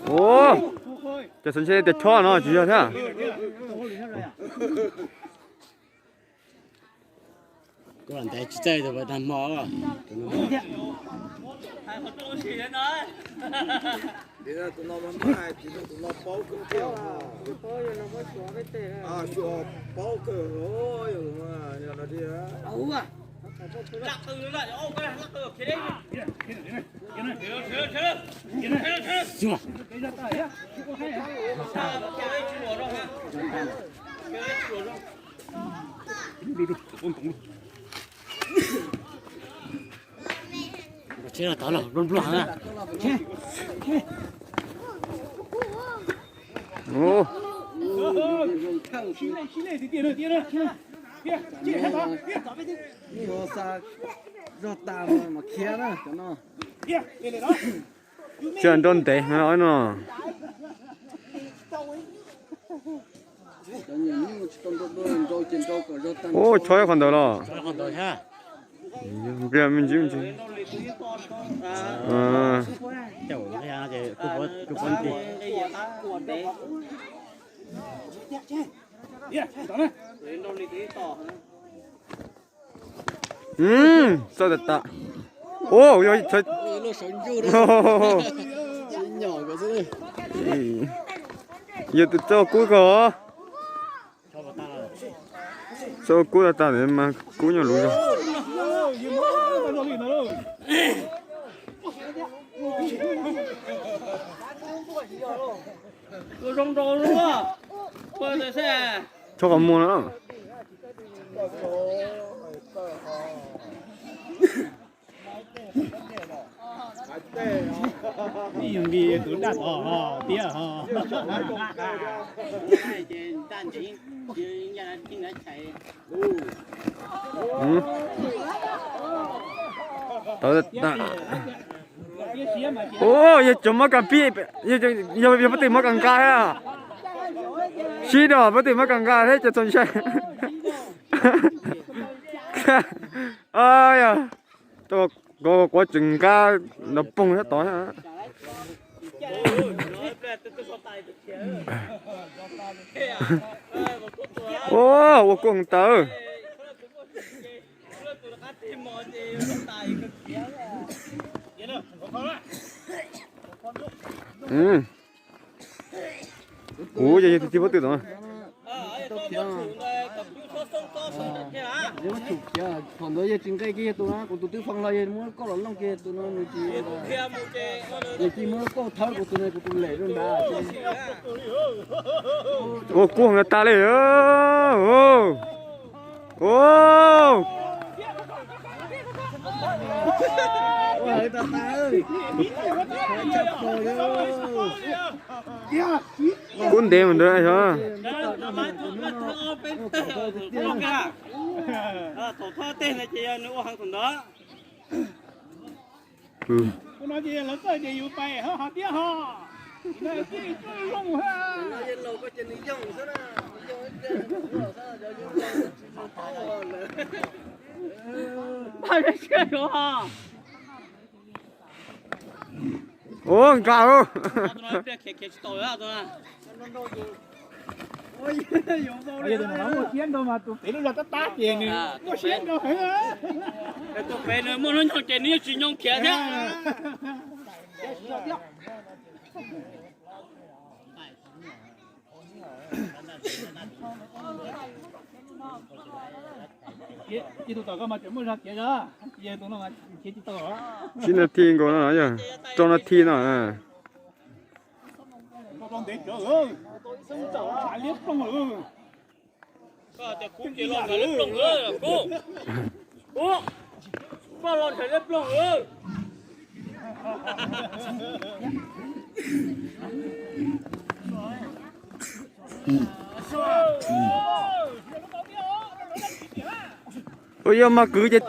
오, 저 선생님 때 쳐나 주셔서. có lần thấy chơi rồi thằng mò à bây giờ tụi nó vẫn bài thì tụi nó bao cơm kẹo à chùa bao cơm ôi mà giờ nó đi á lắc từ lại ô cái lắc từ thế đấy chưa chết là tao là run run à 오, nó xa rót tạm mà kia đó cho nó chưa đón té mà nói nó. 오, 저야 간다라. cho con tôi ha 그래 민지. 아, chậu cái ha thì cứ con thì 써졌다. 오, 여기 저. nó sống chưa đấy nhỏ cái gì 이것도 저 꿀거. cho vào ta là 저 꿀었다 내만 꿀녀 루자. tôi rong rong luôn á bây giờ xe 저거 안 먹나? đi dùng đi tụi đặt tía 응? 떠졌다. 오, 얘 좀 막간 비, 얘 버티 막간 가야. 싫어, 버티 막간 가, 해줘 손샷. 아야, 또 có quá trình ca nó bung hết tối hả? Ô, ô con tớ. Ừ. Ủa vậy thì bắt được rồi. nếu mà chụp kia còn đối với chính cái kia tụi nó còn tụi tư phong lại muốn có lắm kia tụi nó người chỉ muốn có tháo của tụi này của tụi lẻ luôn đã Ô cuồng người ta lên ô ô ôi ta ơi chấp rồi cuốn đêm mình nữa hả? tổ thoa tên là chị nữ hoàng thằng đó Ừ. cô nói gì là tới gìอยู่ไปhọ tiếc họ này cái lông ha nó yên lâu có chân lý dòng sao đó bao nhiêu chuyện của họ Ô cao. tôi nói kia tôi á tôi bây giờ nó một chiến đâu mà tụi tỷ nó ra tất tát gì nữa có chiến đâu hả tôi về nữa muốn nó nhon chuyệnนี้chỉ nhon kia thế chị tụi tao có mà chuẩn bị ra kia đó giờ tụi nó mà chị tao đó Xin là thiên của nó nhá. Cho nó thiên à. con để chỗ ơi phải liếc không ừ cóแต่คุกจะลงเล็บลงกูก็ลงเล็บลงÔi mà cứ chết.